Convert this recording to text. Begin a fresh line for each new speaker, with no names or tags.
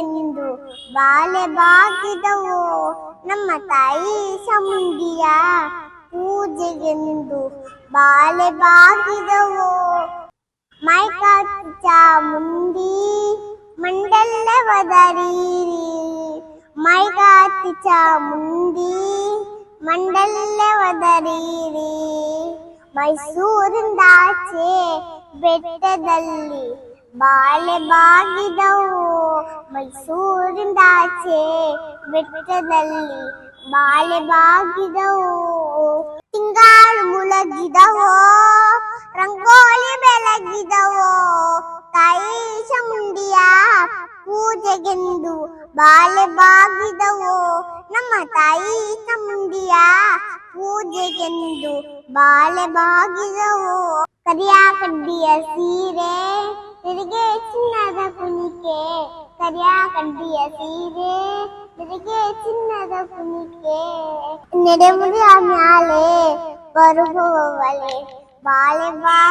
ಪೂಜೆಗೆಂದು ಬಾಲೆ ಬಾಗಿದವೋ ನಮ್ಮ ತಾಯಿ ಚಾಮುಂಡಿಯ ಪೂಜೆಗೆಂದು ಬಾಲೆ ಬಾಗಿದವೋ ಮೈಕಾತಿ ಚಾಮುಂಡಿ ಮಂಡಲವದರೀರಿ ಮೈಕಾತಿ ಚಾಮುಂಡಿ ಮಂಡಲವದರೀರಿ ಮೈಸೂರಿಂದಾಚೆ ಬೆಟ್ಟದಲ್ಲಿ ಬಾಳೆ ಬಾಗಿದವು ಮೈಸೂರಿಂದಾಚೆ ಬೆಟ್ಟದಲ್ಲಿ ಬಾಳೆ ಬಾಗಿದವು ತಿಂಗಾಳು ಮುಳಗಿದವೋ ರಂಗೋಲಿ ಬೆಳಗಿದವೋ ತಾಯಿ ಚಾಮುಂಡಿಯ ಪೂಜೆಗೆಂದು ಬಾಳೆ ಬಾಗಿದವೋ ನಮ್ಮ ತಾಯಿ ಚಾಮುಂಡಿಯ ಪೂಜೆಗೆಂದು ಬಾಳೆ ಬಾಗಿದವೋ ಕರಿಯ ಕಡ್ಡಿಯ ಸೀರೆ ನಿನಗೆ ಚಿನ್ನದ ಕುಣಿಕೆ ಕರಿಯ ಕಡ್ಡಿಯ ಸೀರೆ ನಿನಗೆ ಚಿನ್ನದ ಕುಣಿಕೆ ನೆಡೆಮುಡಿಯ ಮ್ಯಾಲೆ ಬರುವವಳೆ ಬಾಳೆ ಬಾ